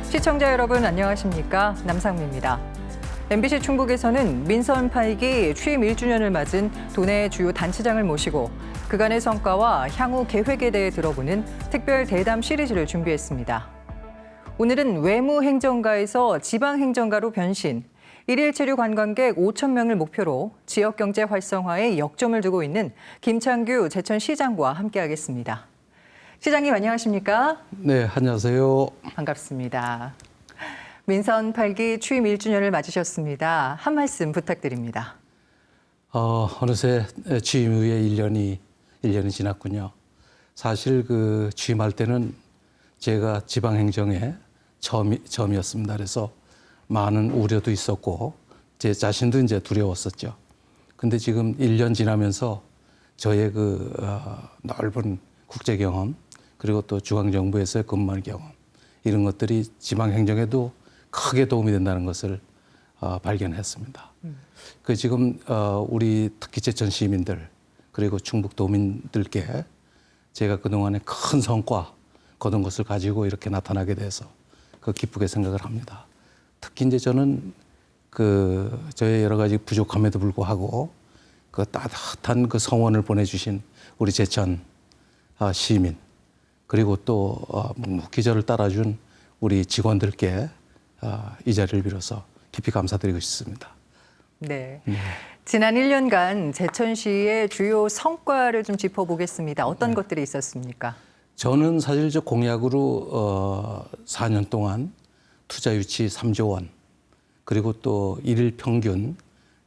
시청자 여러분 안녕하십니까? 남상미입니다. MBC 충북에서는 민선 8기 취임 1주년을 맞은 도내 주요 단체장을 모시고 그간의 성과와 향후 계획에 대해 들어보는 특별 대담 시리즈를 준비했습니다. 오늘은 외무행정가에서 지방행정가로 변신, 일일 체류 관광객 5천 명을 목표로 지역경제 활성화에 역점을 두고 있는 김창규 제천시장과 함께하겠습니다. 시장님 안녕하십니까? 네, 안녕하세요. 반갑습니다. 민선 8기 취임 1주년을 맞으셨습니다. 한 말씀 부탁드립니다. 어느새 취임 후에 1년이 지났군요. 사실 그 취임할 때는 제가 지방행정에 처음이었습니다. 그래서 많은 우려도 있었고 제 자신도 이제 두려웠었죠. 근데 지금 1년 지나면서 저의 그 넓은 국제 경험 그리고 또 중앙정부에서의 근무한 경험 이런 것들이 지방행정에도 크게 도움이 된다는 것을 발견했습니다. 그 지금 우리 특히 제천 시민들 그리고 충북 도민들께 제가 그동안에 큰 성과 거둔 것을 가지고 이렇게 나타나게 돼서 그 기쁘게 생각을 합니다. 특히 이제 저는 그 저의 여러 가지 부족함에도 불구하고 그 따뜻한 그 성원을 보내주신 우리 제천 시민 그리고 또 묵묵히 저를 따라준 우리 직원들께 이 자리를 빌어서 깊이 감사드리고 싶습니다. 네. 지난 1년간 제천시의 주요 성과를 좀 짚어보겠습니다. 어떤 것들이 있었습니까? 저는 사실 저 공약으로 4년 동안 투자 유치 3조 원 그리고 또 일일 평균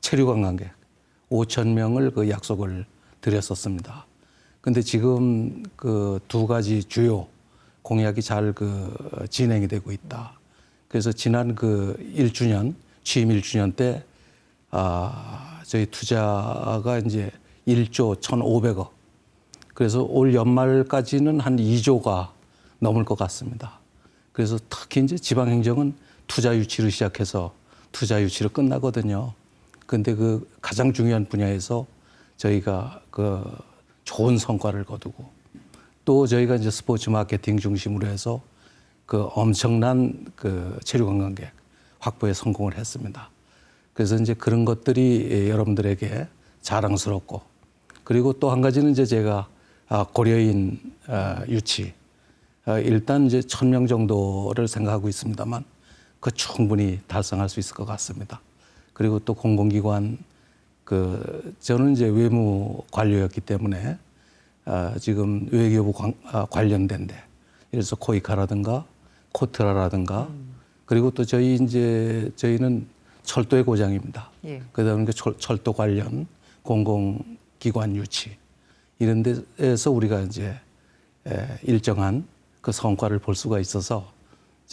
체류 관광객 5천 명을 그 약속을 드렸었습니다. 근데 지금 그 두 가지 주요 공약이 잘 그 진행이 되고 있다. 그래서 지난 그 1주년, 취임 1주년 때 저희 투자가 이제 1조 1,500억. 그래서 올 연말까지는 한 2조가 넘을 것 같습니다. 그래서 특히 이제 지방행정은 투자 유치를 시작해서 투자 유치로 끝나거든요. 근데 그 가장 중요한 분야에서 저희가 그 좋은 성과를 거두고 또 저희가 이제 스포츠 마케팅 중심으로 해서 그 엄청난 그 체류 관광객 확보에 성공을 했습니다. 그래서 이제 그런 것들이 여러분들에게 자랑스럽고 그리고 또 한 가지는 이제 제가 고려인 유치 일단 이제 1,000명 정도를 생각하고 있습니다만 그 충분히 달성할 수 있을 것 같습니다. 그리고 또 공공기관 그 저는 이제 외무 관료였기 때문에 지금 외교부 관련된데 그래서 코이카라든가 코트라라든가 그리고 또 저희는 철도의 고장입니다. 예. 그다음에 철도 관련 공공기관 유치 이런 데에서 우리가 이제 일정한 그 성과를 볼 수가 있어서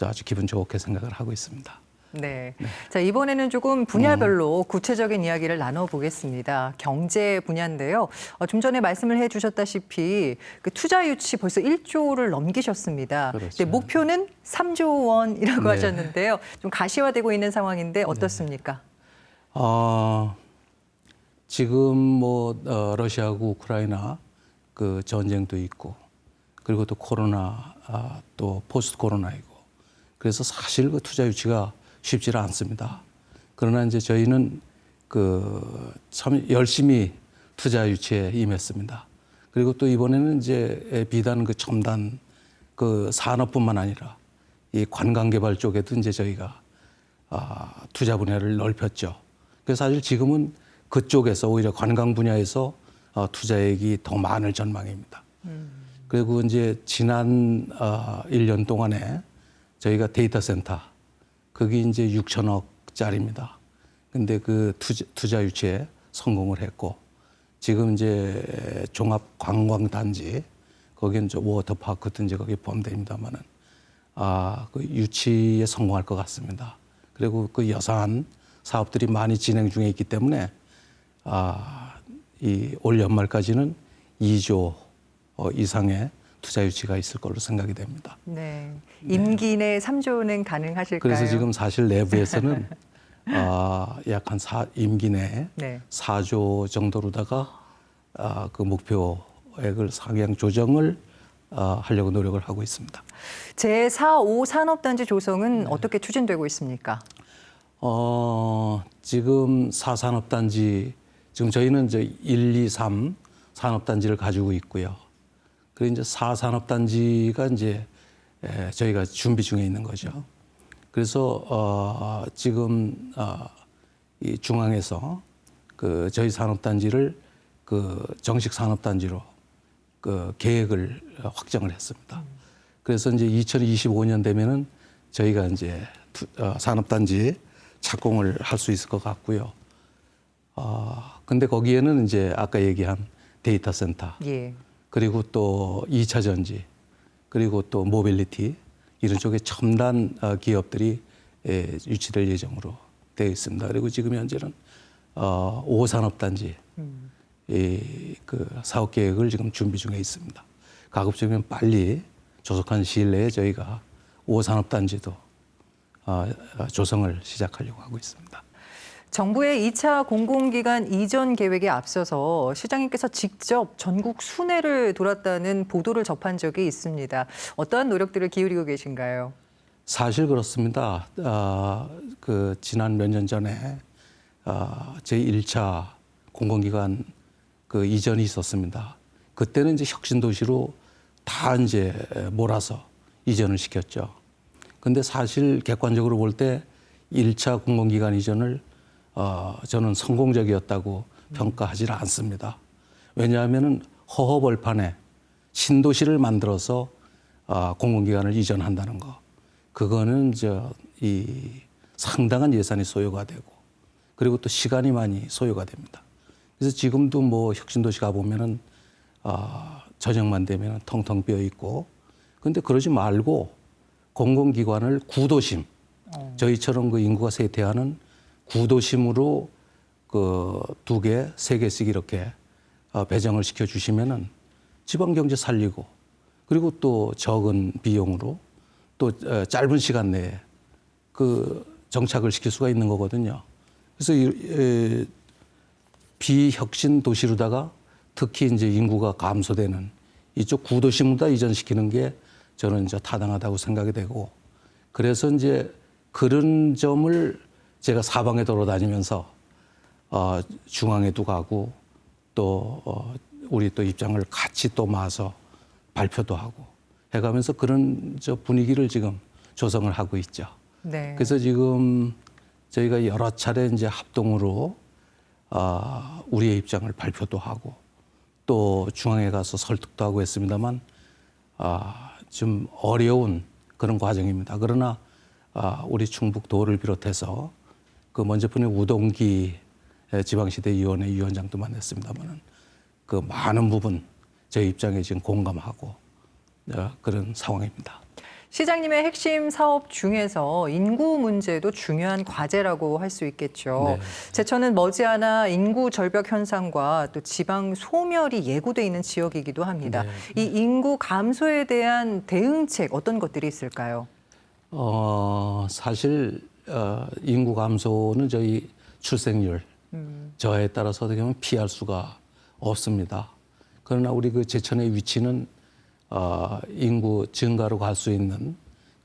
아주 기분 좋게 생각을 하고 있습니다. 네. 자, 이번에는 조금 분야별로 구체적인 이야기를 나눠보겠습니다. 경제 분야인데요. 좀 전에 말씀을 해주셨다시피 그 투자 유치 벌써 1조를 넘기셨습니다. 그렇죠. 목표는 3조 원이라고 네. 하셨는데요. 좀 가시화되고 있는 상황인데 어떻습니까? 지금 뭐 러시아하고 우크라이나 그 전쟁도 있고 그리고 또 코로나 또 포스트 코로나이고 그래서 사실 그 투자 유치가 쉽지는 않습니다. 그러나 이제 저희는 그 참 열심히 투자 유치에 임했습니다. 그리고 또 이번에는 이제 비단 그 첨단 그 산업뿐만 아니라 이 관광 개발 쪽에도 이제 저희가 투자 분야를 넓혔죠. 그래서 사실 지금은 그쪽에서 오히려 관광 분야에서 투자액이 더 많을 전망입니다. 그리고 이제 지난 1년 동안에 저희가 데이터 센터 그게 이제 6천억짜리입니다. 근데 그 투자 유치에 성공을 했고 지금 이제 종합 관광단지 거기는 이제 워터파크도 이제 거기에 포함됩니다만은 그 유치에 성공할 것 같습니다. 그리고 그 여사한 사업들이 많이 진행 중에 있기 때문에 이 올 연말까지는 2조 이상의 투자 유치가 있을 걸로 생각이 됩니다. 네. 임기 내 3조는 가능하실까요? 그래서 지금 사실 내부에서는 약 한 임기 내에 네. 4조 정도로다가 그 목표액을 상향 조정을 하려고 노력을 하고 있습니다. 제4, 5산업단지 조성은 어떻게 추진되고 있습니까? 지금 4산업단지, 지금 저희는 이제 1, 2, 3 산업단지를 가지고 있고요. 그리고 이제 4산업단지가 이제 저희가 준비 중에 있는 거죠. 그래서 지금 이 중앙에서 그 저희 산업단지를 그 정식 산업단지로 그 계획을 확정을 했습니다. 그래서 이제 2025년 되면은 저희가 이제 산업단지 착공을 할 수 있을 것 같고요. 근데 거기에는 이제 아까 얘기한 데이터 센터, 예. 그리고 또 2차 전지, 그리고 또 모빌리티 이런 쪽에 첨단 기업들이 유치될 예정으로 되어 있습니다. 그리고 지금 현재는 5산업단지 그 사업 계획을 지금 준비 중에 있습니다. 가급적이면 빨리 조속한 시일 내에 저희가 5산업단지도 조성을 시작하려고 하고 있습니다. 정부의 2차 공공기관 이전 계획에 앞서서 시장님께서 직접 전국 순회를 돌았다는 보도를 접한 적이 있습니다. 어떠한 노력들을 기울이고 계신가요? 사실 그렇습니다. 그 지난 몇 년 전에 제1차 공공기관 그 이전이 있었습니다. 그때는 이제 혁신도시로 다 이제 몰아서 이전을 시켰죠. 근데 사실 객관적으로 볼 때 1차 공공기관 이전을 저는 성공적이었다고 평가하지 않습니다. 왜냐하면은 허허벌판에 신도시를 만들어서 공공기관을 이전한다는 거, 그거는 이 상당한 예산이 소요가 되고, 그리고 또 시간이 많이 소요가 됩니다. 그래서 지금도 뭐 혁신도시 가 보면은 저녁만 되면 텅텅 비어 있고, 근데 그러지 말고 공공기관을 구도심, 저희처럼 그 인구가 쇠퇴하는 구도심으로 그 2개, 3개씩 이렇게 배정을 시켜 주시면은 지방 경제 살리고, 그리고 또 적은 비용으로 또 짧은 시간 내에 그 정착을 시킬 수가 있는 거거든요. 그래서 비혁신 도시로다가 특히 이제 인구가 감소되는 이쪽 구도심보다 이전시키는 게 저는 이제 타당하다고 생각이 되고, 그래서 이제 그런 점을 제가 사방에 돌아다니면서 중앙에도 가고 또 우리 또 입장을 같이 또 모아서 발표도 하고 해가면서 그런 분위기를 지금 조성을 하고 있죠. 네. 그래서 지금 저희가 여러 차례 이제 합동으로 우리의 입장을 발표도 하고 또 중앙에 가서 설득도 하고 했습니다만 좀 어려운 그런 과정입니다. 그러나 우리 충북도를 비롯해서 그 먼저 보낸 우동기 지방시대위원회 위원장도 만났습니다만은 그 많은 부분 저희 입장에 지금 공감하고 그런 상황입니다. 시장님의 핵심 사업 중에서 인구 문제도 중요한 과제라고 할 수 있겠죠. 네. 제천은 머지않아 인구 절벽 현상과 또 지방 소멸이 예고돼 있는 지역이기도 합니다. 네. 이 인구 감소에 대한 대응책 어떤 것들이 있을까요? 사실 인구 감소는 저희 출생률 저하에 따라서 어떻게 보면 피할 수가 없습니다. 그러나 우리 그 제천의 위치는 인구 증가로 갈 수 있는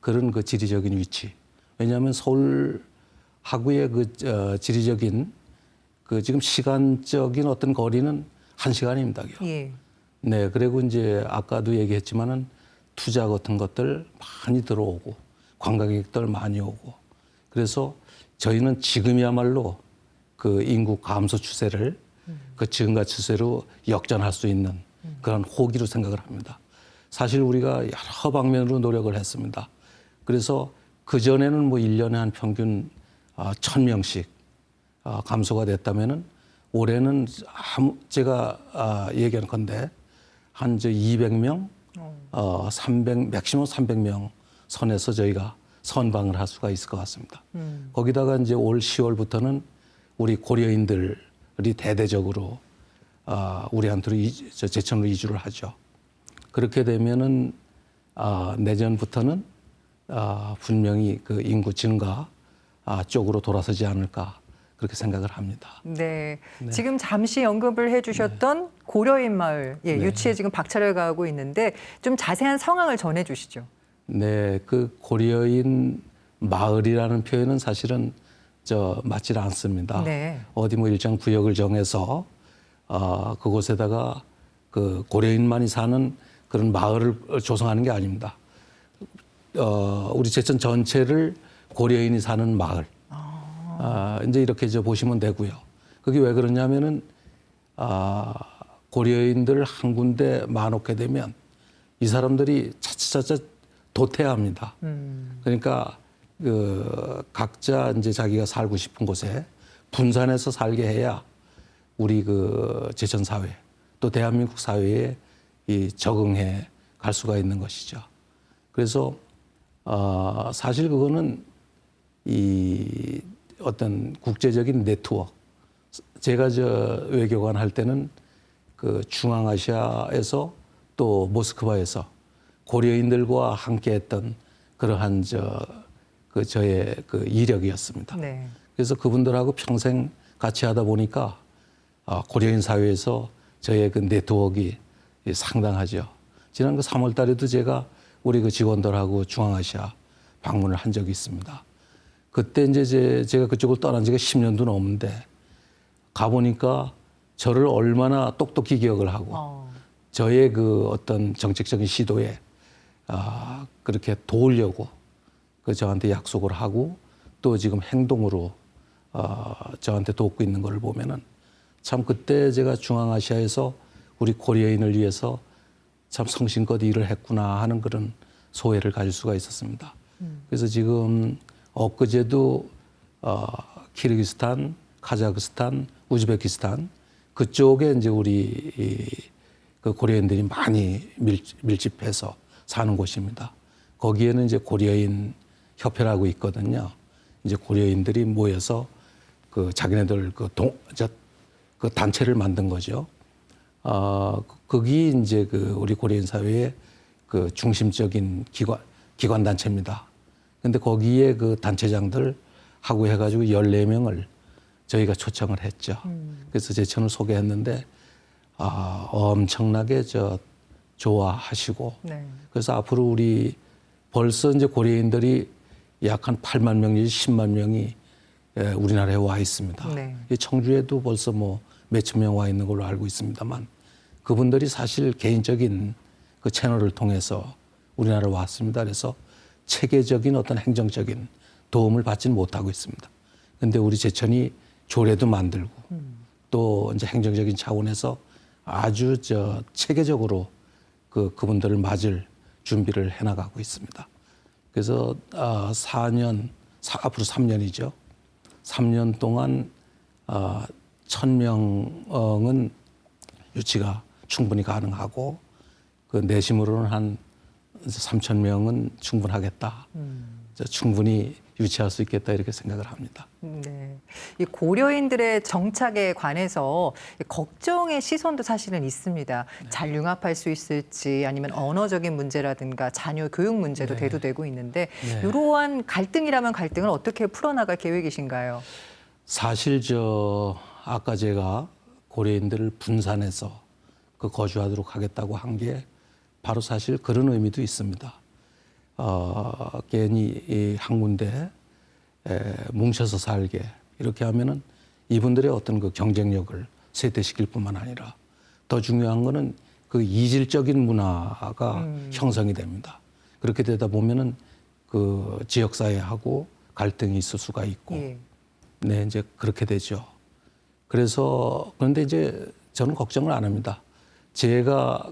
그런 그 지리적인 위치. 왜냐하면 서울하고의 그 지리적인 그 지금 시간적인 어떤 거리는 1시간입니다. 예. 네, 그리고 이제 아까도 얘기했지만은 투자 같은 것들 많이 들어오고 관광객들 많이 오고, 그래서 저희는 지금이야말로 그 인구 감소 추세를 그 증가 추세로 역전할 수 있는 그런 호기로 생각을 합니다. 사실 우리가 여러 방면으로 노력을 했습니다. 그래서 그전에는 뭐 1년에 한 평균 1,000명씩 감소가 됐다면은 올해는 제가 얘기하는 건데 한 200명, 300, 맥시멈 300명 선에서 저희가 선방을 할 수가 있을 것 같습니다. 거기다가 이제 올 10월부터는 우리 고려인들이 대대적으로 우리한테로 제천으로 이주를 하죠. 그렇게 되면은 내년부터는 분명히 그 인구 증가 쪽으로 돌아서지 않을까 그렇게 생각을 합니다. 네. 지금 잠시 언급을 해주셨던 고려인 마을 네. 유치에 지금 박차를 가하고 있는데 좀 자세한 상황을 전해주시죠. 네, 그 고려인 마을이라는 표현은 사실은 맞질 않습니다. 네. 어디 뭐 일정 구역을 정해서 그곳에다가 그 고려인만이 사는 그런 마을을 조성하는 게 아닙니다. 우리 제천 전체를 고려인이 사는 마을. 이제 이렇게 보시면 되고요. 그게 왜 그러냐면은 고려인들 한 군데 많게 되면 이 사람들이 차차차차 도태합니다. 그러니까 그 각자 이제 자기가 살고 싶은 곳에 분산해서 살게 해야 우리 그 제천 사회 또 대한민국 사회에 이 적응해 갈 수가 있는 것이죠. 그래서 사실 그거는 이 어떤 국제적인 네트워크. 제가 외교관 할 때는 그 중앙아시아에서 또 모스크바에서 고려인들과 함께했던 그러한 저의 그 이력이었습니다. 네. 그래서 그분들하고 평생 같이 하다 보니까 고려인 사회에서 저의 그 네트워크가 상당하죠. 지난 그 3월 달에도 제가 우리 그 직원들하고 중앙아시아 방문을 한 적이 있습니다. 그때 이제 제가 그쪽을 떠난 지가 10년도 넘는데 가보니까 저를 얼마나 똑똑히 기억을 하고 저의 그 어떤 정책적인 시도에 그렇게 도우려고 그 저한테 약속을 하고 또 지금 행동으로 저한테 돕고 있는 걸 보면은 참 그때 제가 중앙아시아에서 우리 코리아인을 위해서 참 성심껏 일을 했구나 하는 그런 소회를 가질 수가 있었습니다. 그래서 지금 엊그제도 키르기스탄, 카자흐스탄, 우즈베키스탄 그쪽에 이제 우리 그 고려인들이 많이 밀집해서 사는 곳입니다. 거기에는 이제 고려인 협회라고 있거든요. 이제 고려인들이 모여서 그 자기네들 그 단체를 만든 거죠. 거기 이제 그 우리 고려인 사회의 그 중심적인 기관 단체입니다. 근데 거기에 그 단체장들 하고 해가지고 14명을 저희가 초청을 했죠. 그래서 제천을 소개했는데 엄청나게 좋아하시고 네. 그래서 앞으로 우리 벌써 이제 고려인들이 약 한 8만 명 내지 10만 명이 우리나라에 와 있습니다. 네. 이 청주에도 벌써 뭐 몇천 명 와 있는 걸로 알고 있습니다만 그분들이 사실 개인적인 그 채널을 통해서 우리나라에 왔습니다. 그래서 체계적인 어떤 행정적인 도움을 받지는 못하고 있습니다. 그런데 우리 제천이 조례도 만들고 또 이제 행정적인 차원에서 아주 체계적으로 그분들을 맞을 준비를 해나가고 있습니다. 그래서 4년, 앞으로 3년이죠. 3년 동안 1,000명은 유치가 충분히 가능하고 그 내심으로는 한 3,000명은 충분하겠다. 충분히 유치할 수 있겠다 이렇게 생각을 합니다. 네. 이 고려인들의 정착에 관해서 걱정의 시선도 사실은 있습니다. 잘 융합할 수 있을지 아니면 언어적인 문제라든가 자녀 교육 문제도 대두되고 있는데 이러한 갈등이라면 갈등을 어떻게 풀어나갈 계획이신가요? 사실 아까 제가 고려인들을 분산해서 그 거주하도록 하겠다고 한 게 바로 사실 그런 의미도 있습니다. 괜히 한 군데 뭉쳐서 살게 이렇게 하면은 이분들의 어떤 그 경쟁력을 쇠퇴시킬 뿐만 아니라 더 중요한 거는 그 이질적인 문화가 형성이 됩니다. 그렇게 되다 보면은 그 지역사회하고 갈등이 있을 수가 있고 네, 이제 그렇게 되죠. 그래서 그런데 이제 저는 걱정을 안 합니다. 제가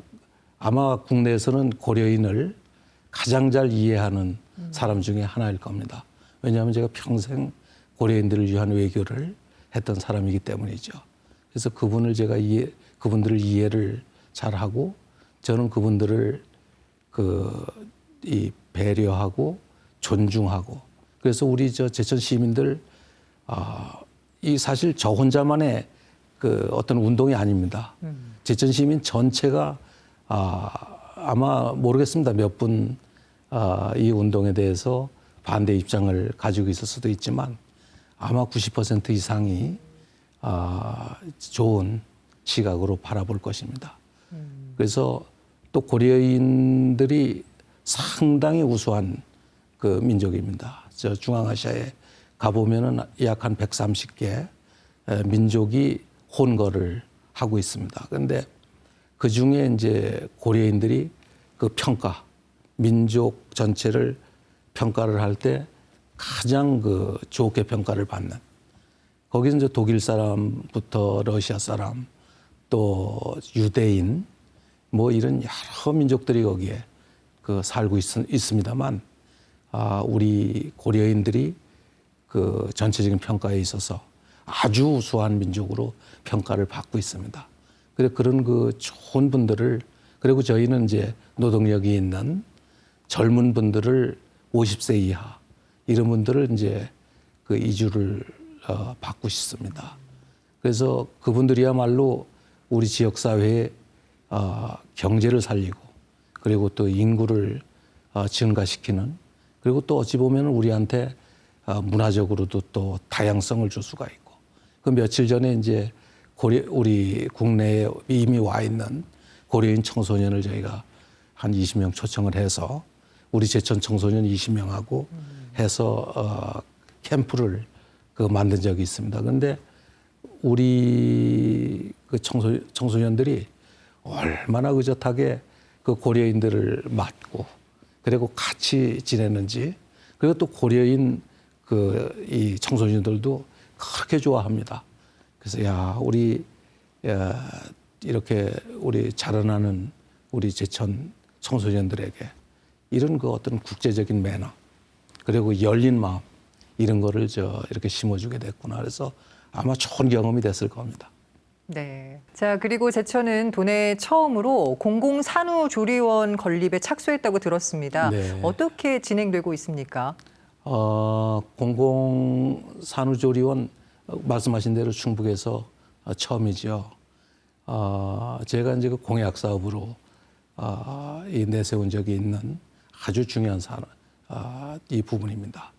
아마 국내에서는 고려인을 가장 잘 이해하는 사람 중에 하나일 겁니다. 왜냐하면 제가 평생 고려인들을 위한 외교를 했던 사람이기 때문이죠. 그래서 그분들을 이해를 잘하고 저는 그분들을 배려하고 존중하고 그래서 우리 제천 시민들 이 사실 저 혼자만의 그 어떤 운동이 아닙니다. 제천 시민 전체가 아마 모르겠습니다. 몇 분 이 운동에 대해서 반대 입장을 가지고 있을 수도 있지만 아마 90% 이상이 좋은 시각으로 바라볼 것입니다. 그래서 또 고려인들이 상당히 우수한 그 민족입니다. 저 중앙아시아에 가보면은 약 한 130개 민족이 혼거를 하고 있습니다. 그런데 그 중에 이제 고려인들이 그 평가, 민족 전체를 평가를 할 때 가장 그 좋게 평가를 받는, 거기서 이제 독일 사람부터 러시아 사람 또 유대인 뭐 이런 여러 민족들이 거기에 그 살고 있습니다만, 우리 고려인들이 그 전체적인 평가에 있어서 아주 우수한 민족으로 평가를 받고 있습니다. 그래서 그런 그 좋은 분들을, 그리고 저희는 이제 노동력이 있는 젊은 분들을 50세 이하 이런 분들을 이제 그 이주를 받고 싶습니다. 그래서 그분들이야말로 우리 지역 사회의 경제를 살리고, 그리고 또 인구를 증가시키는, 그리고 또 어찌 보면 우리한테 문화적으로도 또 다양성을 줄 수가 있고, 그 며칠 전에 이제 우리 국내에 이미 와 있는 고려인 청소년을 저희가 한 20명 초청을 해서 우리 제천 청소년 20명하고 해서 캠프를 그 만든 적이 있습니다. 그런데 우리 그 청소년들이 얼마나 의젓하게 그 고려인들을 맞고, 그리고 같이 지냈는지, 그리고 또 고려인 그 이 청소년들도 그렇게 좋아합니다. 그래서 우리 이렇게 우리 자라나는 우리 제천 청소년들에게 이런 그 어떤 국제적인 매너, 그리고 열린 마음, 이런 거를 이렇게 심어주게 됐구나. 그래서 아마 좋은 경험이 됐을 겁니다. 네. 자, 그리고 제천은 도내에 처음으로 공공산후조리원 건립에 착수했다고 들었습니다. 네. 어떻게 진행되고 있습니까? 공공산후조리원 말씀하신 대로 충북에서 처음이죠. 제가 이제 그 공약 사업으로 이 내세운 적이 있는 아주 중요한 이 부분입니다.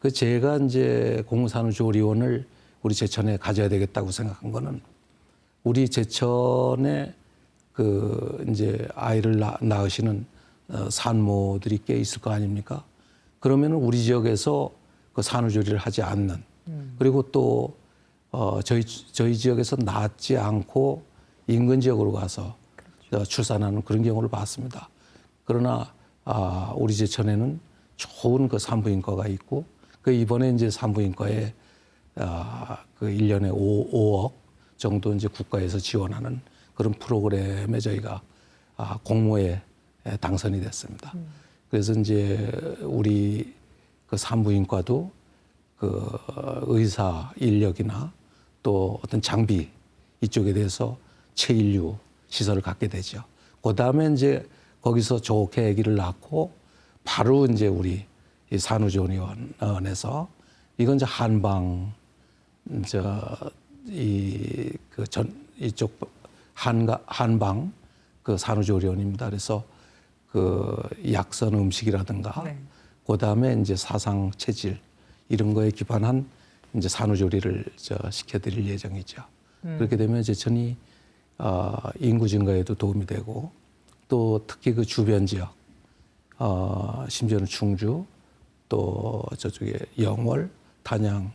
그 제가 이제 공공산후조리원을 우리 제천에 가져야 되겠다고 생각한 거는, 우리 제천에 그 이제 아이를 낳으시는 산모들이 꽤 있을 거 아닙니까? 그러면 우리 지역에서 그 산후조리를 하지 않는, 그리고 또 저희 지역에서 낳지 않고 인근 지역으로 가서 출산하는 그런 경우를 봤습니다. 그러나 우리 제천에는 좋은 그 산부인과가 있고, 그 이번에 이제 산부인과에 그 1년에 5억 정도 이제 국가에서 지원하는 그런 프로그램에 저희가 공모에 당선이 됐습니다. 그래서 이제 우리 그 산부인과도 그 의사 인력이나 또 어떤 장비 이쪽에 대해서 최인류 시설을 갖게 되죠. 그 다음에 이제 거기서 좋게 아기를 낳고 바로 이제 우리 이 산후조리원에서, 이건 이제 한방 이쪽 한방 그 산후조리원입니다. 그래서 그 약선 음식이라든가, 네. 그 다음에 이제 사상 체질 이런 거에 기반한 이제 산후조리를 시켜드릴 예정이죠. 그렇게 되면 제천이 인구 증가에도 도움이 되고, 또 특히 그 주변 지역, 심지어는 충주, 또 저쪽에 영월, 단양,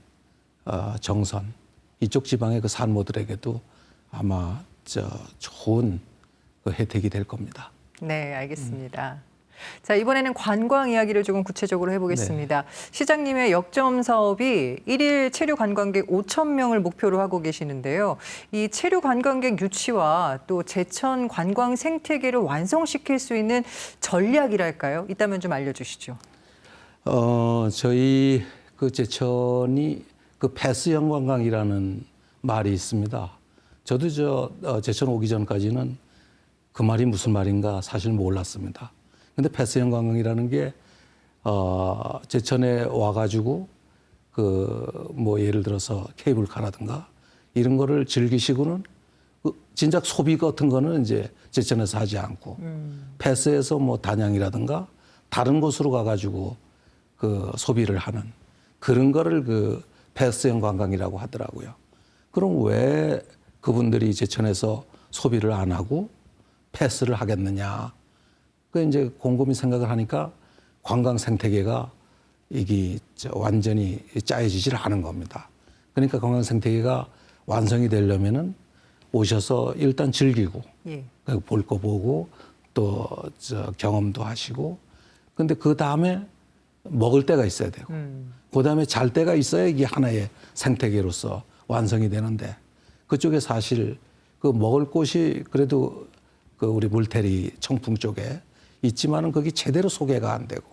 정선 이쪽 지방의 그 산모들에게도 아마 좋은 그 혜택이 될 겁니다. 네, 알겠습니다. 자, 이번에는 관광 이야기를 조금 구체적으로 해보겠습니다. 네. 시장님의 역점 사업이 일일 체류 관광객 5천 명을 목표로 하고 계시는데요. 이 체류 관광객 유치와 또 제천 관광 생태계를 완성시킬 수 있는 전략이랄까요? 있다면 좀 알려주시죠. 저희 그 제천이 그 패스형 관광이라는 말이 있습니다. 저도 제천 오기 전까지는 그 말이 무슨 말인가 사실 몰랐습니다. 근데 패스형 관광이라는 게 제천에 와가지고 그 뭐 예를 들어서 케이블카라든가 이런 거를 즐기시고는 진작 소비 같은 거는 이제 제천에서 하지 않고 패스해서 뭐 단양이라든가 다른 곳으로 가가지고 그 소비를 하는 그런 거를 그 패스형 관광이라고 하더라고요. 그럼 왜 그분들이 제천에서 소비를 안 하고 패스를 하겠느냐. 그 이제 곰곰이 생각을 하니까 관광 생태계가 이게 완전히 짜여지질 않은 겁니다. 그러니까 관광 생태계가 완성이 되려면은 오셔서 일단 즐기고 예. 볼 거 보고 또 경험도 하시고 근데 그 다음에 먹을 데가 있어야 되고 그 다음에 잘 데가 있어야 이게 하나의 생태계로서 완성이 되는데 그쪽에 사실 그 먹을 곳이 그래도 그 우리 물테리 청풍 쪽에 있지만은 거기 제대로 소개가 안 되고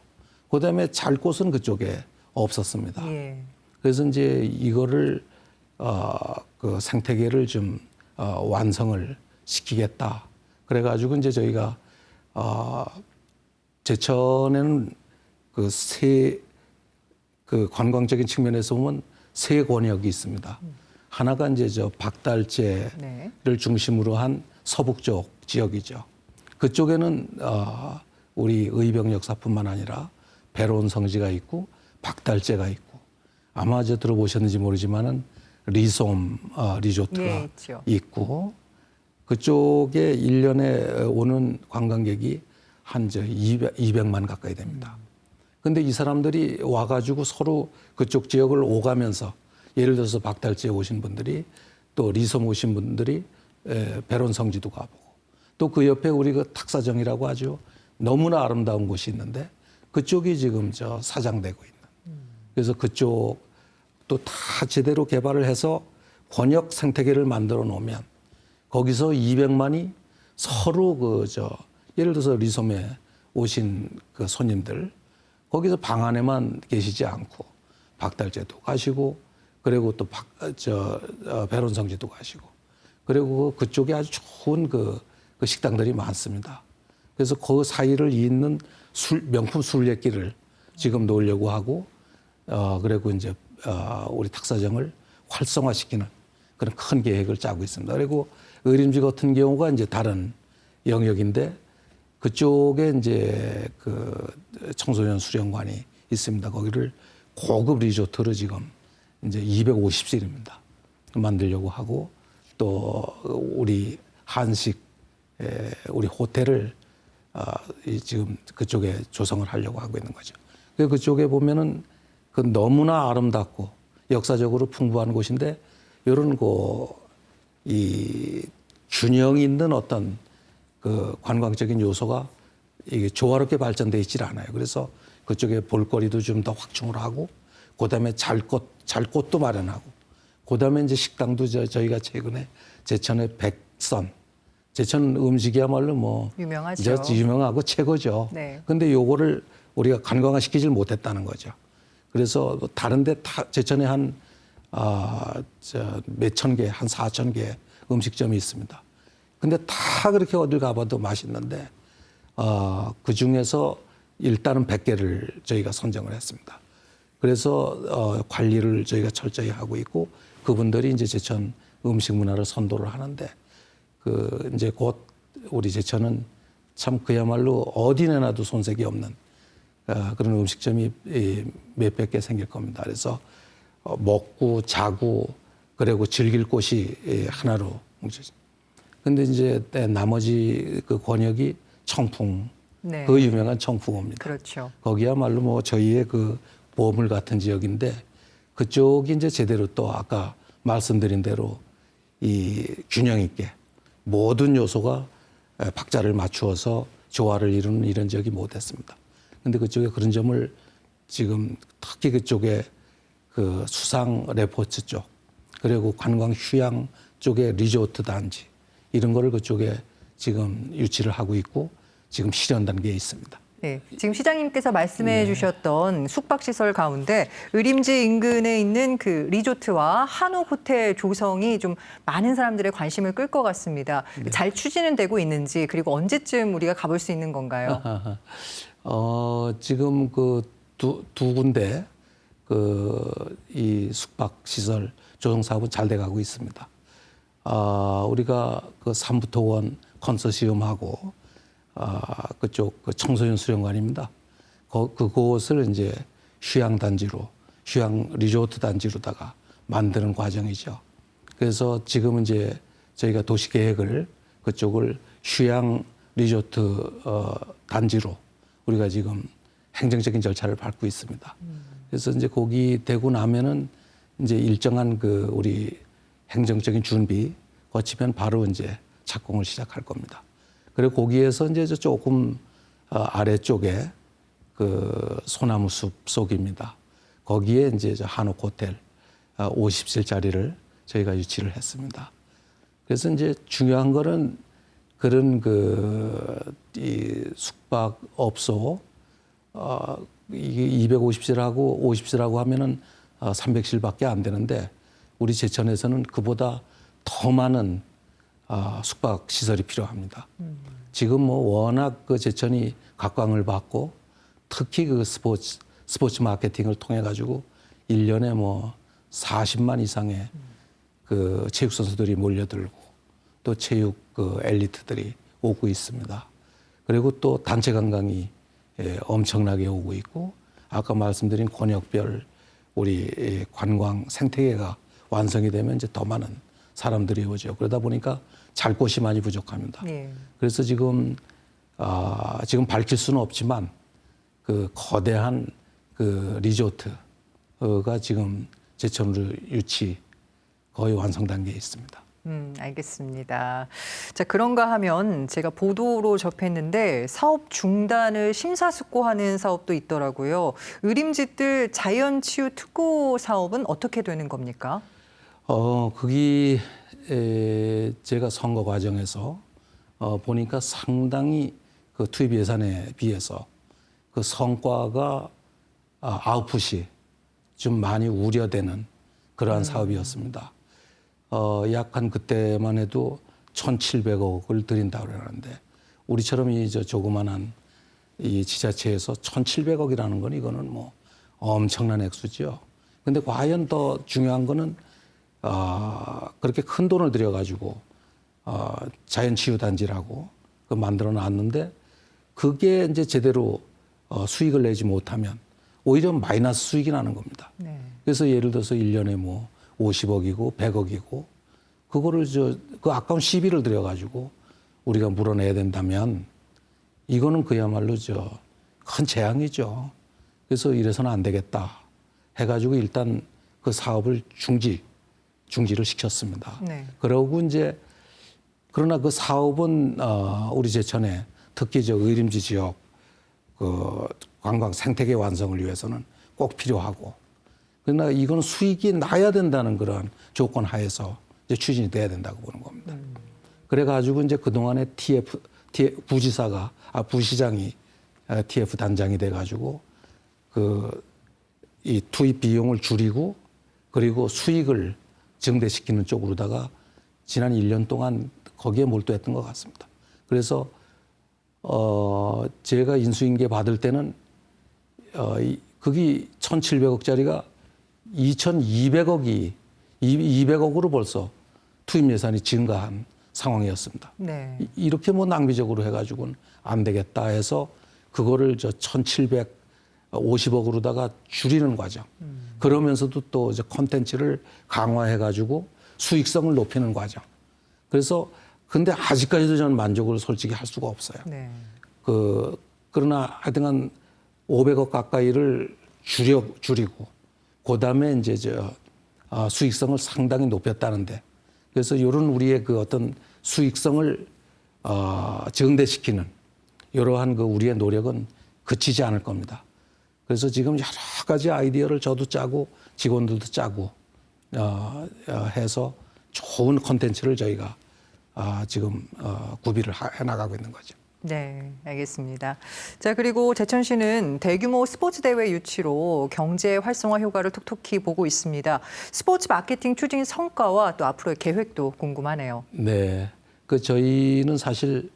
그 다음에 잘 곳은 그쪽에 없었습니다. 예. 그래서 이제 이거를 그 생태계를 좀 완성을 시키겠다. 그래가지고 이제 저희가 제천에는 그 관광적인 측면에서 보면 세 권역이 있습니다. 하나가 이제 저 박달재를 네. 중심으로 한 서북쪽 지역이죠. 그쪽에는 우리 의병 역사뿐만 아니라 배로운 성지가 있고 박달재가 있고 아마 저 들어보셨는지 모르지만은 리솜 리조트가 예, 있죠. 있고 그쪽에 1년에 오는 관광객이 한 200만 가까이 됩니다. 근데 이 사람들이 와가지고 서로 그쪽 지역을 오가면서 예를 들어서 박달재에 오신 분들이 또 리솜 오신 분들이 배론 성지도 가보고 또 그 옆에 우리 그 탁사정이라고 하죠. 너무나 아름다운 곳이 있는데 그쪽이 지금 저 사장되고 있는. 그래서 그쪽 또 다 제대로 개발을 해서 권역 생태계를 만들어 놓으면 거기서 200만이 서로 예를 들어서 리솜에 오신 그 손님들 거기서 방 안에만 계시지 않고 박달재도 가시고 그리고 또 배론성지도 가시고 그리고 그쪽에 아주 좋은 그 식당들이 많습니다. 그래서 그 사이를 잇는 명품 순례길을 지금 놓으려고 하고 그리고 이제 우리 탁사정을 활성화시키는 그런 큰 계획을 짜고 있습니다. 그리고 의림지 같은 경우가 이제 다른 영역인데 그쪽에 이제 그 청소년 수련관이 있습니다. 거기를 고급 리조트로 지금 이제 250실입니다. 만들려고 하고 또 우리 한식 우리 호텔을 지금 그쪽에 조성을 하려고 하고 있는 거죠. 그쪽에 보면은 그 너무나 아름답고 역사적으로 풍부한 곳인데 이런 이 균형 있는 어떤 그 관광적인 요소가 이게 조화롭게 발전돼 있질 않아요. 그래서 그쪽에 볼거리도 좀 더 확충을 하고 그다음에 잘 곳도 마련하고 그다음에 이제 식당도 저희가 최근에 제천의 백선 제천 음식이야말로 뭐 유명하죠. 유명하고 최고죠. 네. 근데 요거를 우리가 관광화시키질 못했다는 거죠. 그래서 다른데 제천에 한 몇천 개, 한 4천 개 음식점이 있습니다. 근데 다 그렇게 어딜 가봐도 맛있는데 그 중에서 일단은 100개를 저희가 선정을 했습니다. 그래서 관리를 저희가 철저히 하고 있고 그분들이 이제 제천 음식 문화를 선도를 하는데 이제 곧 우리 제천은 참 그야말로 어디 내놔도 손색이 없는 그런 음식점이 몇백 개 생길 겁니다. 그래서 먹고 자고 그리고 즐길 곳이 하나로 뭉쳐집니다. 근데 이제 나머지 그 권역이 청풍, 네. 그 유명한 청풍호입니다. 그렇죠. 거기야말로 뭐 저희의 그 보물 같은 지역인데 그쪽이 이제 제대로 또 아까 말씀드린 대로 이 균형 있게 모든 요소가 박자를 맞추어서 조화를 이루는 이런 지역이 못했습니다. 근데 그쪽에 그런 점을 지금 특히 그쪽에 그 수상 레포츠 쪽 그리고 관광 휴양 쪽에 리조트 단지 이런 거를 그쪽에 지금 유치를 하고 있고 지금 실현 단계에 있습니다. 네, 지금 시장님께서 말씀해 주셨던 숙박시설 가운데 의림지 인근에 있는 그 리조트와 한옥 호텔 조성이 좀 많은 사람들의 관심을 끌 것 같습니다. 잘 추진은 되고 있는지 그리고 언제쯤 우리가 가볼 수 있는 건가요? 지금 그 두 군데 이 숙박시설 조성 사업은 잘 돼가고 있습니다. 우리가 그 삼부토원 컨소시엄하고 그쪽 그 청소년 수련관입니다. 그곳을 이제 휴양 단지로, 휴양 리조트 단지로다가 만드는 과정이죠. 그래서 지금 이제 저희가 도시 계획을 그쪽을 휴양 리조트 단지로 우리가 지금 행정적인 절차를 밟고 있습니다. 그래서 이제 거기 되고 나면은 이제 일정한 그 우리 행정적인 준비 거치면 바로 이제 착공을 시작할 겁니다. 그리고 거기에서 이제 조금 아래쪽에 그 소나무 숲 속입니다. 거기에 이제 한옥 호텔 50실짜리를 저희가 유치를 했습니다. 그래서 이제 중요한 거는 그런 이 숙박업소 이게 250실하고 50실하고 하면은 300실밖에 안 되는데 우리 제천에서는 그보다 더 많은 숙박 시설이 필요합니다. 지금 뭐 워낙 그 제천이 각광을 받고 특히 그 스포츠 마케팅을 통해 가지고 1년에 뭐 40만 이상의 그 체육 선수들이 몰려들고 또 체육 그 엘리트들이 오고 있습니다. 그리고 또 단체 관광이 엄청나게 오고 있고 아까 말씀드린 권역별 우리 관광 생태계가 완성이 되면 이제 더 많은 사람들이 오죠. 그러다 보니까 잘 곳이 많이 부족합니다. 그래서 지금 밝힐 수는 없지만 그 거대한 그 리조트가 지금 제천으로 유치 거의 완성 단계에 있습니다. 알겠습니다. 자, 그런가 하면 제가 보도로 접했는데 사업 중단을 심사숙고하는 사업도 있더라고요. 의림집들 자연치유 특구 사업은 어떻게 되는 겁니까? 그게 제가 선거 과정에서 보니까 상당히 그 투입 예산에 비해서 그 성과가 아웃풋이 좀 많이 우려되는 그러한 사업이었습니다. 약 한 그때만 해도 1,700억을 들인다고 그러는데 우리처럼 이 조그만한 이 지자체에서 1,700억이라는 건 이거는 뭐 엄청난 액수죠. 근데 과연 더 중요한 거는 그렇게 큰 돈을 들여가지고 자연치유단지라고 그 만들어 놨는데 그게 이제 제대로 수익을 내지 못하면 오히려 마이너스 수익이 나는 겁니다. 그래서 예를 들어서 1년에 뭐 50억이고 100억이고 그거를 그 아까운 시비를 들여가지고 우리가 물어내야 된다면 이거는 그야말로 큰 재앙이죠. 그래서 이래서는 안 되겠다 해가지고 일단 그 사업을 중지를 시켰습니다. 그러고 이제 그러나 그 사업은 우리 제천에 특히 의림지 지역 그 관광 생태계 완성을 위해서는 꼭 필요하고 그러나 이건 수익이 나야 된다는 그런 조건 하에서 이제 추진이 돼야 된다고 보는 겁니다. 그래가지고 이제 그동안에 부시장이 TF 단장이 돼가지고 이 투입 비용을 줄이고 그리고 수익을 증대시키는 쪽으로다가 지난 1년 동안 거기에 몰두했던 것 같습니다. 그래서 제가 인수인계 받을 때는 그게 1,700억짜리가 2,200억으로 벌써 투입 예산이 증가한 상황이었습니다. 이렇게 뭐 낭비적으로 해가지고는 안 되겠다 해서 그거를 1,750억으로다가 줄이는 과정. 그러면서도 또 이제 콘텐츠를 강화해가지고 수익성을 높이는 과정. 그래서 근데 아직까지도 저는 만족을 솔직히 할 수가 없어요. 그러나 하여튼간 500억 가까이를 줄이고 그다음에 이제 수익성을 상당히 높였다는데 그래서 이런 우리의 그 어떤 수익성을 증대시키는 이러한 그 우리의 노력은 그치지 않을 겁니다. 그래서 지금 여러 가지 아이디어를 저도 짜고 직원들도 짜고 해서 좋은 콘텐츠를 저희가 지금 구비를 해나가고 있는 거죠. 네, 알겠습니다. 자, 그리고 제천시는 대규모 스포츠 대회 유치로 경제 활성화 효과를 톡톡히 보고 있습니다. 스포츠 마케팅 추진 성과와 또 앞으로의 계획도 궁금하네요. 네, 저희는 사실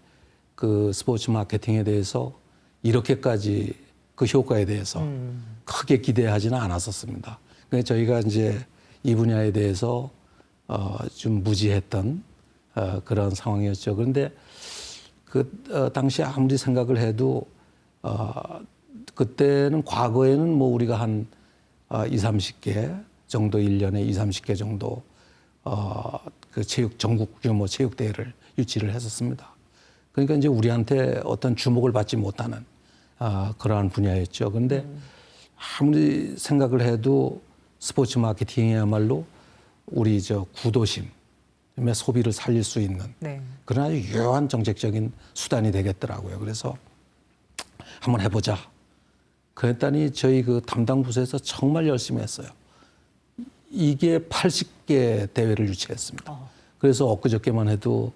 그 스포츠 마케팅에 대해서 이렇게까지 그 효과에 대해서 크게 기대하지는 않았었습니다. 그러니까 저희가 이제 이 분야에 대해서 좀 무지했던 그런 상황이었죠. 그런데 당시에 아무리 생각을 해도 그때는 과거에는 뭐 우리가 한 20, 30개 정도 1년에 20, 30개 정도 그 전국 규모 체육 대회를 유치를 했었습니다. 그러니까 이제 우리한테 어떤 주목을 받지 못하는 그러한 분야였죠. 그런데 아무리 생각을 해도 스포츠 마케팅이야말로 우리 구도심의 소비를 살릴 수 있는 네. 그런 아주 유효한 정책적인 수단이 되겠더라고요. 그래서 한번 해보자. 그랬더니 저희 그 담당 부서에서 정말 열심히 했어요. 이게 80개 대회를 유치했습니다. 그래서 엊그저께만 해도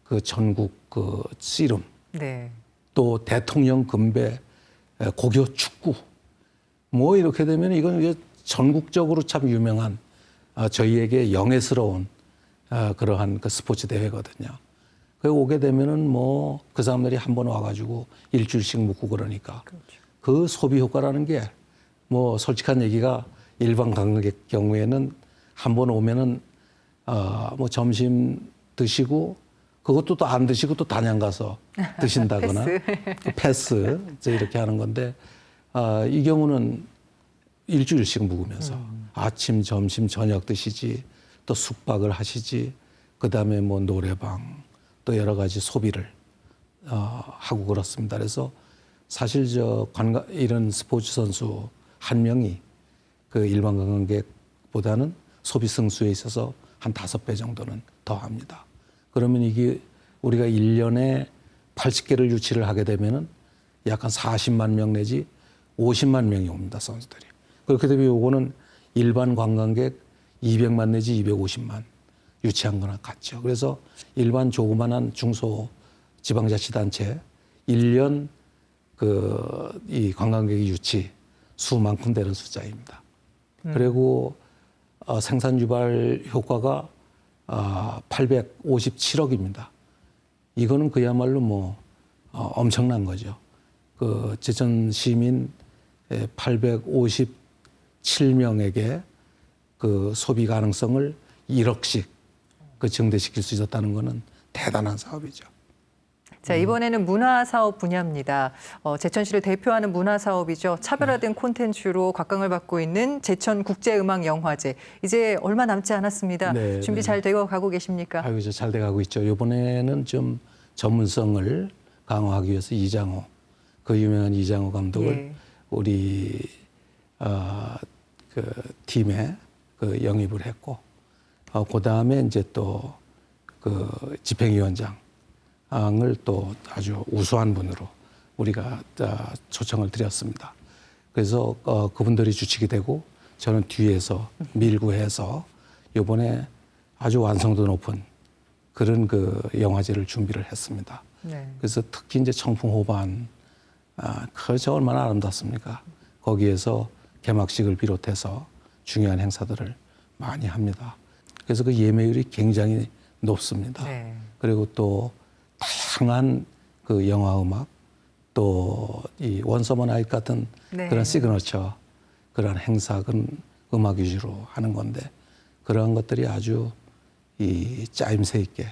그 전국 그 씨름, 네. 또 대통령 금배, 고교 축구, 뭐 이렇게 되면 이건 이제 전국적으로 참 유명한 저희에게 영예스러운 그러한 그 스포츠 대회거든요. 그 오게 되면은 뭐 그 사람들이 한 번 와가지고 일주일씩 묵고 그러니까 그 소비 효과라는 게 뭐 솔직한 얘기가 일반 관광객 경우에는 한 번 오면은 뭐 점심 드시고 그것도 또 안 드시고 또 단양 가서 드신다거나 패스 이렇게 하는 건데 이 경우는 일주일씩 묵으면서 아침, 점심, 저녁 드시지 또 숙박을 하시지 그다음에 뭐 노래방 또 여러 가지 소비를 하고 그렇습니다. 그래서 사실 이런 스포츠 선수 한 명이 그 일반 관광객보다는 소비 승수에 있어서 한 5배 정도는 더 합니다. 그러면 이게 우리가 1년에 80개를 유치를 하게 되면은 약 한 40만 명 내지 50만 명이 옵니다, 선수들이. 그렇게 되면 요거는 일반 관광객 200만 내지 250만 유치한 거나 같죠. 그래서 일반 조그만한 중소지방자치단체 1년 이 관광객 유치 수만큼 되는 숫자입니다. 그리고 생산 유발 효과가 857억입니다. 이거는 그야말로 뭐 엄청난 거죠. 그 제천 시민 857명에게 그 소비 가능성을 1억씩 그 증대시킬 수 있었다는 거는 대단한 사업이죠. 자, 이번에는 문화사업 분야입니다. 제천시를 대표하는 문화사업이죠. 차별화된 콘텐츠로 각광을 받고 있는 제천국제음악영화제. 이제 얼마 남지 않았습니다. 네, 준비 네. 잘 되어 가고 계십니까? 아유, 잘 돼가고 있죠. 이번에는 좀 전문성을 강화하기 위해서 그 유명한 이장호 감독을 예. 우리 그 팀에 그 영입을 했고, 그 다음에 이제 또 그 집행위원장을 또 아주 우수한 분으로 우리가 초청을 드렸습니다. 그래서 그분들이 주축이 되고 저는 뒤에서 밀고 해서 이번에 아주 완성도 높은 그런 그 영화제를 준비를 했습니다. 네. 그래서 특히 이제 청풍호반, 그저 얼마나 아름답습니까? 거기에서 개막식을 비롯해서 중요한 행사들을 많이 합니다. 그래서 그 예매율이 굉장히 높습니다. 네. 그리고 또 다양한 그 영화 음악, 또 이 원서머 나잇 같은 네. 그런 시그너처, 그런 행사, 그런 음악 위주로 하는 건데 그러한 것들이 아주 이 짜임새 있게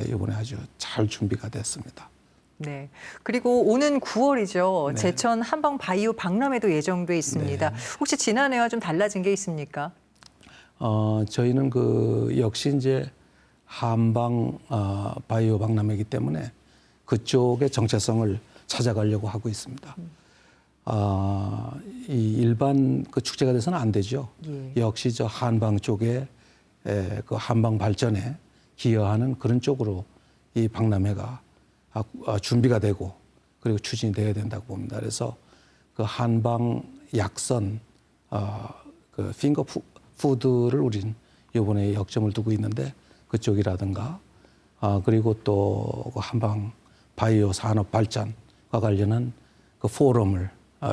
이번에 아주 잘 준비가 됐습니다. 네. 그리고 오는 9월이죠. 네. 제천 한방 바이오 박람회도 예정돼 있습니다. 네. 혹시 지난해와 좀 달라진 게 있습니까? 저희는 그 역시 이제 한방 바이오 박람회이기 때문에 그쪽의 정체성을 찾아가려고 하고 있습니다. 이 일반 그 축제가 돼서는 안 되죠. 예. 역시 저 한방 쪽에 그 한방 발전에 기여하는 그런 쪽으로 이 박람회가 준비가 되고 그리고 추진이 되어야 된다고 봅니다. 그래서 그 한방 약선 그 핑거 푸드를 우린 이번에 역점을 두고 있는데 그쪽이라든가 그리고 또 그 한방 바이오 산업 발전과 관련한 그 포럼을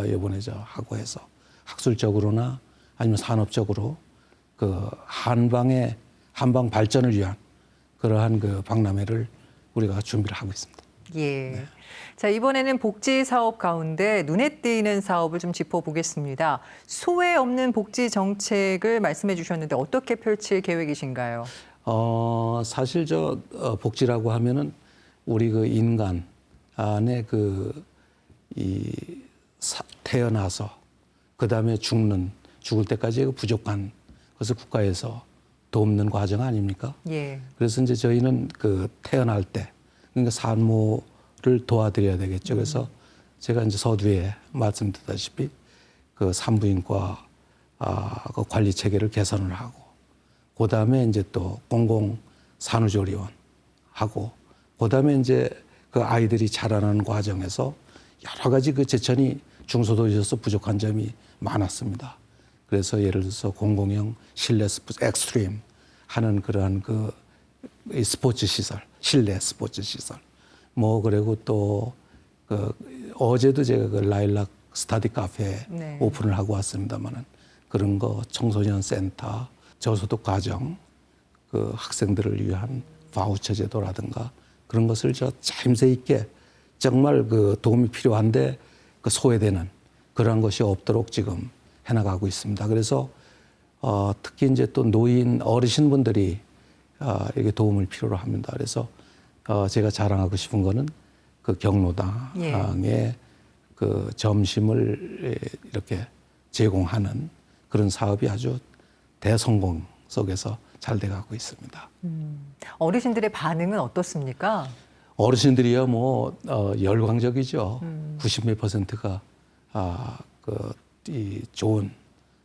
이번에 하고 해서 학술적으로나 아니면 산업적으로 그 한방 발전을 위한 그러한 그 박람회를 우리가 준비를 하고 있습니다. 예. 네. 자, 이번에는 복지 사업 가운데 눈에 띄는 사업을 좀 짚어보겠습니다. 소외 없는 복지 정책을 말씀해 주셨는데 어떻게 펼칠 계획이신가요? 사실 복지라고 하면은 우리 그 인간 안에 태어나서 그 다음에 죽을 때까지의 그 부족한 것을 국가에서 돕는 과정 아닙니까? 예. 그래서 이제 저희는 그 태어날 때 그러니까 산모를 도와드려야 되겠죠. 그래서 제가 이제 서두에 말씀드렸다시피 그 산부인과 그 관리 체계를 개선을 하고 그다음에 이제 또 공공 산후조리원 하고 그다음에 이제 그 아이들이 자라나는 과정에서 여러 가지 그 제천이 중소도시로서 부족한 점이 많았습니다. 그래서 예를 들어서 공공형 실내 스포츠 엑스트림 하는 그러한 그 스포츠 시설, 실내 스포츠 시설. 뭐 그리고 또 그 어제도 제가 그 라일락 스타디 카페 네. 오픈을 하고 왔습니다만은 그런 거 청소년 센터, 저소득 가정 그 학생들을 위한 바우처 제도라든가 그런 것을 저 자임새 있게 정말 그 도움이 필요한데 그 소외되는 그런 것이 없도록 지금 해나가고 있습니다. 그래서 특히 이제 또 노인 어르신분들이 이게 도움을 필요로 합니다. 그래서 제가 자랑하고 싶은 거는 그 경로당에 그 점심을 이렇게 제공하는 그런 사업이 아주 대성공 속에서 잘 돼가고 있습니다. 어르신들의 반응은 어떻습니까? 어르신들이야 뭐 열광적이죠. 90몇 %가 이 좋은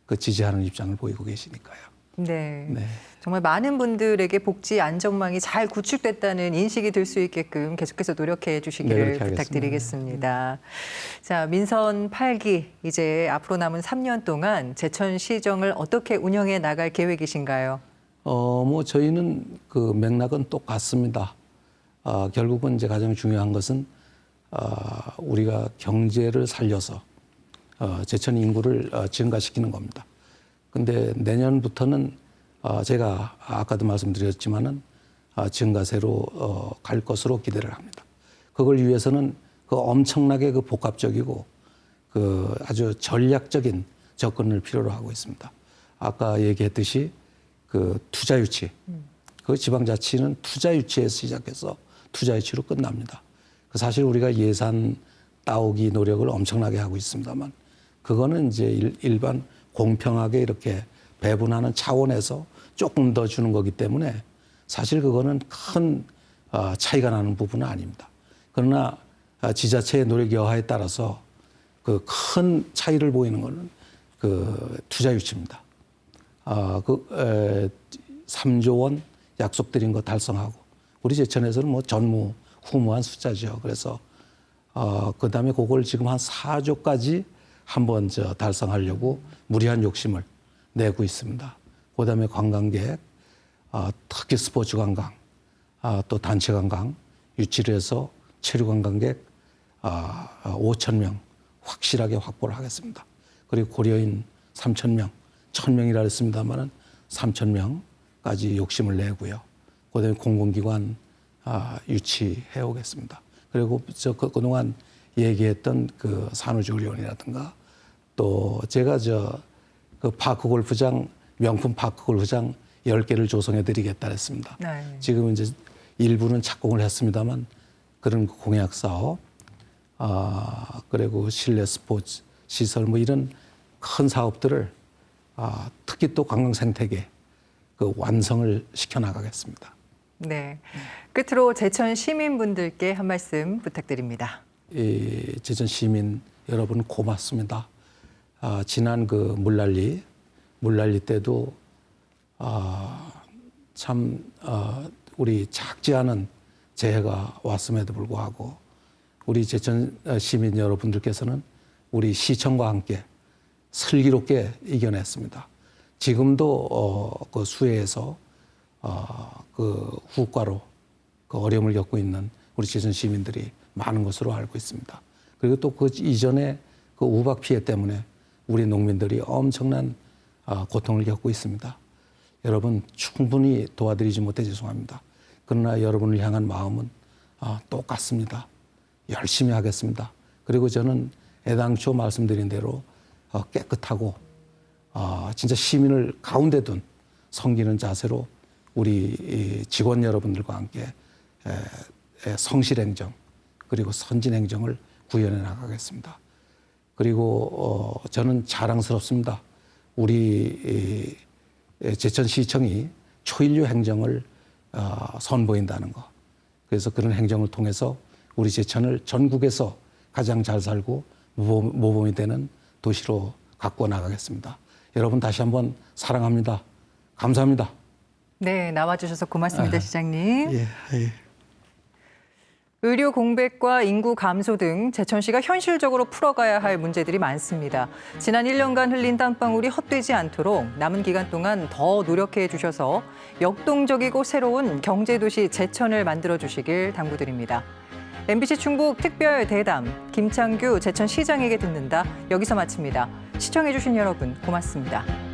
그 지지하는 입장을 보이고 계시니까요. 네. 네. 정말 많은 분들에게 복지 안전망이 잘 구축됐다는 인식이 들 수 있게끔 계속해서 노력해 네, 주시기를 그렇게 하겠습니다. 부탁드리겠습니다. 자, 민선 8기 이제 앞으로 남은 3년 동안 제천시정을 어떻게 운영해 나갈 계획이신가요? 뭐 저희는 그 맥락은 똑같습니다. 결국은 이제 가장 중요한 것은 우리가 경제를 살려서 제천 인구를 증가시키는 겁니다. 근데 내년부터는 제가 아까도 말씀드렸지만은 증가세로 갈 것으로 기대를 합니다. 그걸 위해서는 그 엄청나게 그 복합적이고 그 아주 전략적인 접근을 필요로 하고 있습니다. 아까 얘기했듯이 그 투자 유치, 그 지방자치는 투자 유치에서 시작해서 투자 유치로 끝납니다. 사실 우리가 예산 따오기 노력을 엄청나게 하고 있습니다만 그거는 이제 일반 공평하게 이렇게 배분하는 차원에서 조금 더 주는 거기 때문에 사실 그거는 큰 차이가 나는 부분은 아닙니다. 그러나 지자체의 노력 여하에 따라서 그 큰 차이를 보이는 거는 그 투자 유치입니다. 3조 원 약속드린 거 달성하고 우리 제천에서는 뭐 전무후무한 숫자죠. 그래서 그다음에 그걸 지금 한 4조까지 한번 달성하려고 무리한 욕심을 내고 있습니다. 그다음에 관광객, 특히 스포츠 관광, 또 단체 관광 유치를 해서 체류 관광객 5천 명 확실하게 확보를 하겠습니다. 그리고 고려인 3천 명, 1,000명이라 했습니다만은 3천 명까지 욕심을 내고요. 그다음에 공공기관 유치해 오겠습니다. 그리고 그동안 얘기했던 그 산후조리원이라든가 또 제가 그 파크 골프장 명품 파크 골프장 10개를 조성해 드리겠다 했습니다. 네. 지금 이제 일부는 착공을 했습니다만 그런 공약 사업 그리고 실내 스포츠 시설 뭐 이런 큰 사업들을 특히 또 관광 생태계 그 완성을 시켜 나가겠습니다. 네. 끝으로 제천 시민분들께 한 말씀 부탁드립니다. 제천 시민 여러분 고맙습니다. 지난 그 물난리 때도 참 우리 작지 않은 재해가 왔음에도 불구하고 우리 제천 시민 여러분들께서는 우리 시청과 함께 슬기롭게 이겨냈습니다. 지금도 그 수해에서 그 후과로 그 어려움을 겪고 있는 우리 제천 시민들이 많은 것으로 알고 있습니다. 그리고 또 그 이전에 그 우박 피해 때문에 우리 농민들이 엄청난 고통을 겪고 있습니다. 여러분 충분히 도와드리지 못해 죄송합니다. 그러나 여러분을 향한 마음은 똑같습니다. 열심히 하겠습니다. 그리고 저는 애당초 말씀드린 대로 깨끗하고 진짜 시민을 가운데 둔 섬기는 자세로 우리 직원 여러분들과 함께 성실행정 그리고 선진행정을 구현해 나가겠습니다. 그리고 저는 자랑스럽습니다. 우리 제천시청이 초인류 행정을 선보인다는 거. 그래서 그런 행정을 통해서 우리 제천을 전국에서 가장 잘 살고 모범이 되는 도시로 갖고 나가겠습니다. 여러분 다시 한번 사랑합니다. 감사합니다. 네, 나와주셔서 고맙습니다, 시장님. 예, 예. 의료 공백과 인구 감소 등 제천시가 현실적으로 풀어가야 할 문제들이 많습니다. 지난 1년간 흘린 땀방울이 헛되지 않도록 남은 기간 동안 더 노력해 주셔서 역동적이고 새로운 경제도시 제천을 만들어 주시길 당부드립니다. MBC 충북 특별 대담 김창규 제천시장에게 듣는다. 여기서 마칩니다. 시청해 주신 여러분 고맙습니다.